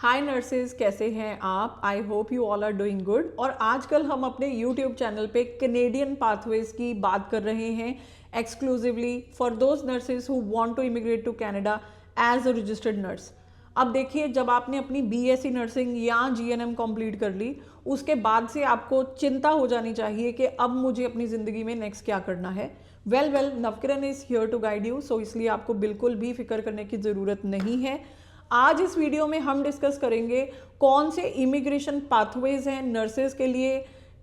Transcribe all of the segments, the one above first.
हाय nurses, कैसे हैं आप? I hope you all are doing good. और आजकल हम अपने यूट्यूब चैनल पे कैनेडियन पाथवेज की बात कर रहे हैं exclusively for those nurses who want to immigrate to Canada as a registered nurse. अब देखिए, जब आपने अपनी बीएससी नर्सिंग या जीएनएम कंप्लीट कर ली, उसके बाद से आपको चिंता हो जानी चाहिए कि अब मुझे अपनी ज़िंदगी में नेक्स्ट क्या करना है। Well Navkiran is here to guide you, so इसलिए आपको बिल्कुल भी फिक्र करने की ज़रूरत नहीं है। आज इस वीडियो में हम डिस्कस करेंगे कौन से इमिग्रेशन पाथवेज हैं नर्सेज के लिए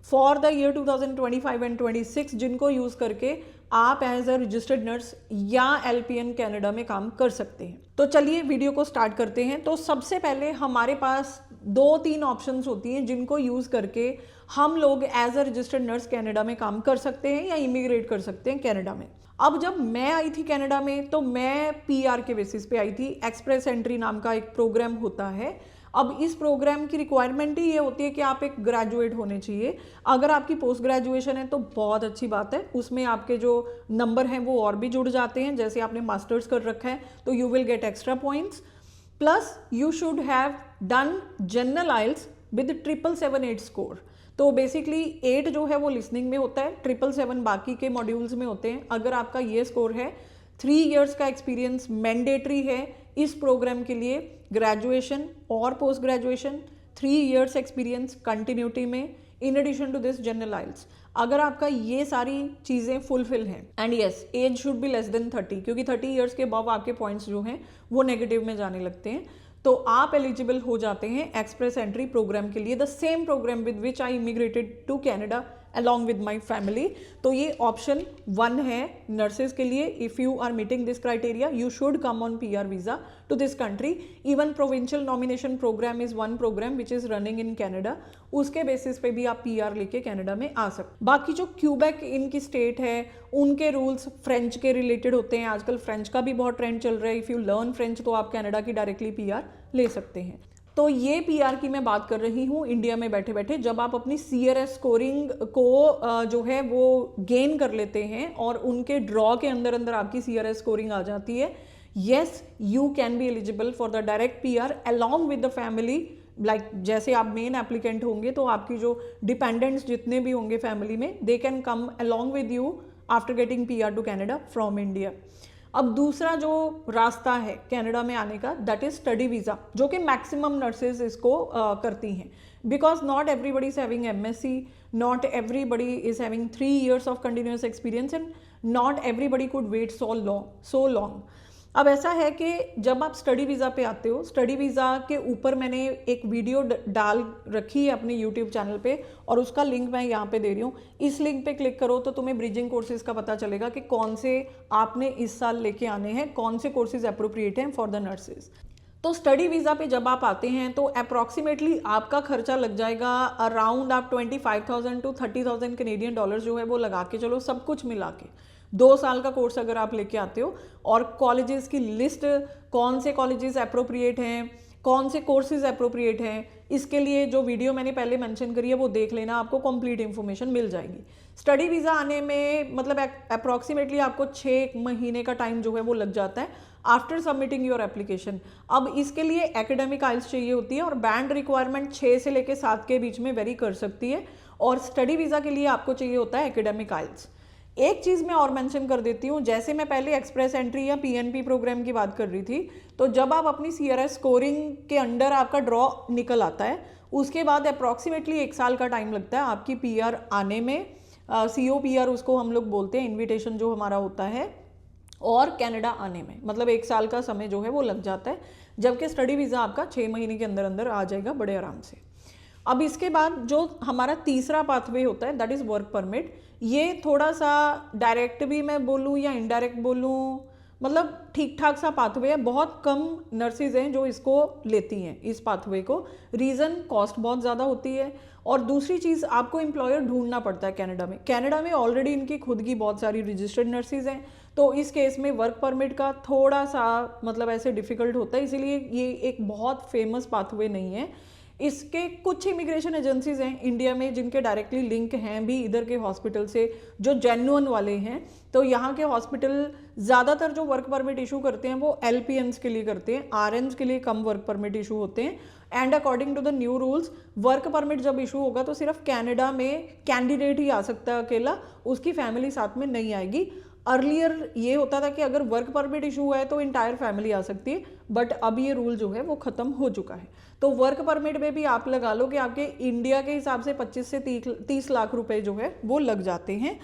फॉर द ईयर 2025 एंड 26, जिनको यूज़ करके आप एज अ रजिस्टर्ड नर्स या एलपीएन कनाडा में काम कर सकते हैं। तो चलिए वीडियो को स्टार्ट करते हैं। तो सबसे पहले हमारे पास 2-3 ऑप्शंस होती हैं जिनको यूज़ करके हम लोग as a registered nurse Canada में काम कर सकते हैं या इमिग्रेट कर सकते हैं कनाडा में। अब जब मैं आई थी कनाडा में तो मैं पीआर के बेसिस पे आई थी। एक्सप्रेस एंट्री नाम का एक प्रोग्राम होता है। अब इस प्रोग्राम की रिक्वायरमेंट ही ये होती है कि आप एक ग्रेजुएट होने चाहिए। अगर आपकी पोस्ट ग्रेजुएशन है तो बहुत अच्छी बात है, उसमें आपके जो नंबर हैं वो और भी जुड़ जाते हैं। जैसे आपने मास्टर्स कर रखा है तो you will get extra points, plus you should have done general IELTS with 778 score. तो बेसिकली 8 जो है वो लिसनिंग में होता है, 777 बाकी के मॉड्यूल्स में होते हैं। अगर आपका ये स्कोर है, 3 इयर्स का एक्सपीरियंस मैंडेटरी है इस प्रोग्राम के लिए। ग्रेजुएशन और post graduation, 3 years experience continuity में, in addition to this general IELTS. अगर आपका ये सारी चीज़ें फुलफिल हैं, and yes age should be less than 30, क्योंकि 30 इयर्स के अबव आपके पॉइंट्स जो हैं वो नेगेटिव में जाने लगते हैं, तो आप एलिजिबल हो जाते हैं एक्सप्रेस एंट्री प्रोग्राम के लिए, the same program with which I immigrated to Canada along with my family. तो ये ऑप्शन 1 है नर्सेज के लिए। If you are meeting this criteria you should come on PR visa to this country. Even provincial nomination program is one program which is running in Canada. उसके basis पे भी आप PR लेके Canada में आ सकते। बाकी जो क्यूबेक इनकी स्टेट है, उनके रूल्स फ्रेंच के रिलेटेड होते हैं। आजकल फ्रेंच का भी बहुत ट्रेंड चल रहा है। इफ़ यू लर्न फ्रेंच तो आप कैनेडा की डायरेक्टली पीआर ले सकते हैं। तो ये पीआर की मैं बात कर रही हूँ इंडिया में बैठे बैठे, जब आप अपनी सीआरएस स्कोरिंग को जो है वो गेन कर लेते हैं और उनके ड्रॉ के अंदर अंदर आपकी सीआरएस स्कोरिंग आ जाती है। Yes, you can be eligible for the direct PR along with the family. Like जैसे आप मेन एप्लीकेंट होंगे तो आपकी जो डिपेंडेंट्स जितने भी होंगे फैमिली में, they can come along with you after getting PR to Canada from India. अब दूसरा जो रास्ता है कनाडा में आने का, दैट इज स्टडी वीज़ा, जो कि मैक्सिमम नर्सेज इसको करती हैं। Because not everybody is having MSc, not everybody is having 3 years of continuous experience, and not everybody could wait so long. अब ऐसा है कि जब आप स्टडी वीज़ा पे आते हो, स्टडी वीज़ा के ऊपर मैंने एक वीडियो डाल रखी है अपने यूट्यूब चैनल पे, और उसका लिंक मैं यहाँ पे दे रही हूँ। इस लिंक पे क्लिक करो तो तुम्हें ब्रिजिंग कोर्सेज का पता चलेगा कि कौन से आपने इस साल लेके आने हैं, कौन से कोर्सेज अप्रोप्रिएट हैं फॉर द नर्सेज। तो स्टडी वीज़ा पे जब आप आते हैं तो अप्रॉक्सीमेटली आपका खर्चा लग जाएगा अराउंड आप 25,000 to 30,000 कैनेडियन डॉलर जो है वो लगा के चलो, सब कुछ मिला के 2 साल का कोर्स अगर आप लेके आते हो। और कॉलेजेस की लिस्ट, कौन से कॉलेजेस अप्रोप्रिएट हैं, कौन से कोर्सेज अप्रोप्रिएट हैं, इसके लिए जो वीडियो मैंने पहले मेंशन करी है वो देख लेना, आपको कंप्लीट इन्फॉर्मेशन मिल जाएगी। स्टडी वीज़ा आने में मतलब अप्रॉक्सीमेटली आपको 6 महीने का टाइम जो है वो लग जाता है आफ्टर सबमिटिंग योर एप्लीकेशन। अब इसके लिए एकेडमिक आइल्स चाहिए होती है और बैंड रिक्वायरमेंट 6 से लेकर 7 के बीच में वेरी कर सकती है, और स्टडी वीज़ा के लिए आपको चाहिए होता है एकेडमिक आइल्स। एक चीज़ मैं और मेंशन कर देती हूँ, जैसे मैं पहले एक्सप्रेस एंट्री या पीएनपी प्रोग्राम की बात कर रही थी, तो जब आप अपनी सीआरएस स्कोरिंग के अंडर आपका ड्रॉ निकल आता है, उसके बाद अप्रॉक्सीमेटली 1 साल का टाइम लगता है आपकी पीआर आने में। सीओ पीआर उसको हम लोग बोलते हैं, इन्विटेशन जो हमारा होता है, और कनाडा आने में मतलब 1 साल का समय जो है वो लग जाता है, जबकि स्टडी वीज़ा आपका 6 महीने के अंदर अंदर आ जाएगा बड़े आराम से। अब इसके बाद जो हमारा तीसरा पाथवे होता है, दैट इज़ वर्क परमिट। ये थोड़ा सा डायरेक्ट भी मैं बोलूँ या इनडायरेक्ट बोलूँ, मतलब ठीक ठाक सा पाथवे है। बहुत कम नर्सेज हैं जो इसको लेती हैं, इस पाथवे को। रीज़न कॉस्ट बहुत ज़्यादा होती है, और दूसरी चीज़ आपको एम्प्लॉयर ढूंढना पड़ता है कनाडा में। कनाडा में ऑलरेडी इनकी खुद की बहुत सारी रजिस्टर्ड नर्सेज हैं, तो इस केस में वर्क परमिट का थोड़ा सा मतलब ऐसे डिफ़िकल्ट होता है, इसीलिए ये एक बहुत फेमस पाथवे नहीं है। इसके कुछ इमिग्रेशन एजेंसीज हैं इंडिया में जिनके डायरेक्टली लिंक हैं भी इधर के हॉस्पिटल से, जो जेन्युइन वाले हैं। तो यहाँ के हॉस्पिटल ज़्यादातर जो वर्क परमिट इशू करते हैं वो LPNs के लिए करते हैं, RNs के लिए कम वर्क परमिट इशू होते हैं। And according to the new rules, work permit जब इशू होगा तो सिर्फ कनाडा में कैंडिडेट ही आ सकता है अकेला, उसकी फैमिली साथ में नहीं आएगी। अर्लियर ये होता था कि अगर वर्क परमिट इशू हुआ है तो इंटायर फैमिली आ सकती है, बट अब ये रूल जो है वो ख़त्म हो चुका है। तो वर्क परमिट में भी आप लगा लो कि आपके इंडिया के हिसाब से 25 से 30 लाख रुपए जो है वो लग जाते हैं।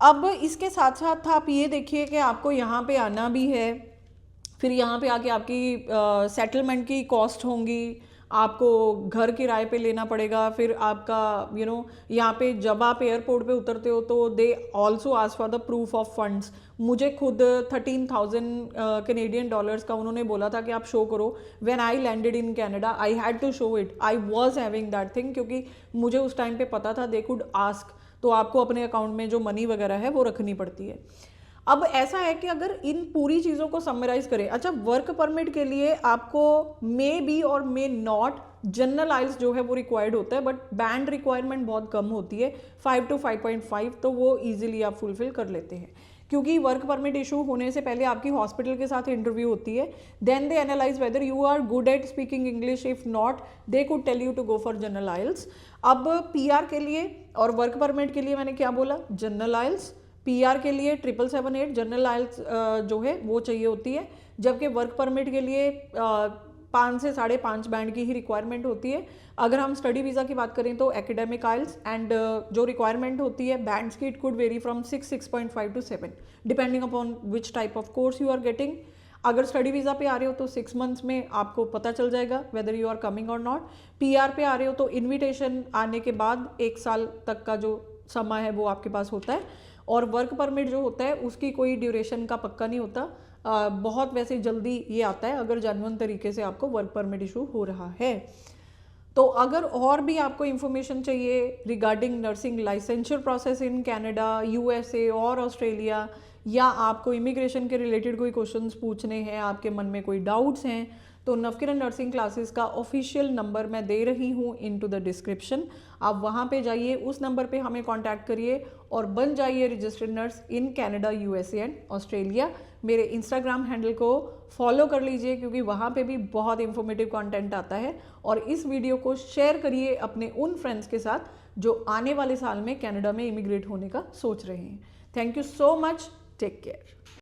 अब इसके साथ साथ आप ये देखिए कि आपको यहाँ पे आना भी है, फिर यहाँ पे आके आपकी सेटलमेंट की कॉस्ट होंगी, आपको घर किराए पे लेना पड़ेगा, फिर आपका यहाँ पे जब आप एयरपोर्ट पे उतरते हो तो they also ask for the proof of funds. मुझे खुद 13,000 कैनेडियन डॉलर्स का उन्होंने बोला था कि आप शो करो। When I landed in Canada I had to show it, I was having that thing, क्योंकि मुझे उस टाइम पे पता था दे कुड आस्क। तो आपको अपने अकाउंट में जो मनी वगैरह है वो रखनी पड़ती है। अब ऐसा है कि अगर इन पूरी चीज़ों को समराइज करें, अच्छा वर्क परमिट के लिए आपको मे बी और मे नॉट जनरल आइल्स जो है वो रिक्वायर्ड होता है, बट बैंड रिक्वायरमेंट बहुत कम होती है 5 to 5.5, तो वो इजीली आप फुलफिल कर लेते हैं। क्योंकि वर्क परमिट इशू होने से पहले आपकी हॉस्पिटल के साथ इंटरव्यू होती है, then they analyse whether you are good at speaking English, if not they could tell you to go for general IELTS. अब PR के लिए और वर्क परमिट के लिए मैंने क्या बोला, जनरल आइल्स। PR के लिए 777-8 जनरल आइल्स जो है वो चाहिए होती है, जबकि वर्क परमिट के लिए 5 से 5.5 बैंड की ही रिक्वायरमेंट होती है। अगर हम स्टडी वीज़ा की बात करें तो एकेडमिक आइल्स एंड जो रिक्वायरमेंट होती है बैंड्स की, it could vary from 6.5 to 7 depending upon which type of course you are getting. अगर स्टडी वीज़ा पे आ रहे हो तो 6 मंथ्स में आपको पता चल जाएगा वेदर यू आर कमिंग और नॉट। PR पे आ रहे हो तो इन्विटेशन आने के बाद 1 साल तक का जो समय है वो आपके पास होता है। और वर्क परमिट जो होता है उसकी कोई ड्यूरेशन का पक्का नहीं होता, बहुत वैसे जल्दी ये आता है अगर जेन्युइन तरीके से आपको वर्क परमिट इशू हो रहा है। तो अगर और भी आपको इन्फॉर्मेशन चाहिए regarding nursing licensure process in Canada, USA और ऑस्ट्रेलिया, या आपको इमिग्रेशन के रिलेटेड कोई क्वेश्चंस पूछने हैं, आपके मन में कोई डाउट्स हैं, तो नवकिरण नर्सिंग क्लासेस का ऑफिशियल नंबर मैं दे रही हूँ इनटू द डिस्क्रिप्शन। आप वहाँ पे जाइए, उस नंबर पे हमें कांटेक्ट करिए और बन जाइए registered nurse in Canada, USA and Australia. मेरे इंस्टाग्राम हैंडल को फॉलो कर लीजिए क्योंकि वहाँ पे भी बहुत इंफॉर्मेटिव कंटेंट आता है। और इस वीडियो को शेयर करिए अपने उन फ्रेंड्स के साथ जो आने वाले साल में कनाडा में इमिग्रेट होने का सोच रहे हैं। Thank you so much, take care.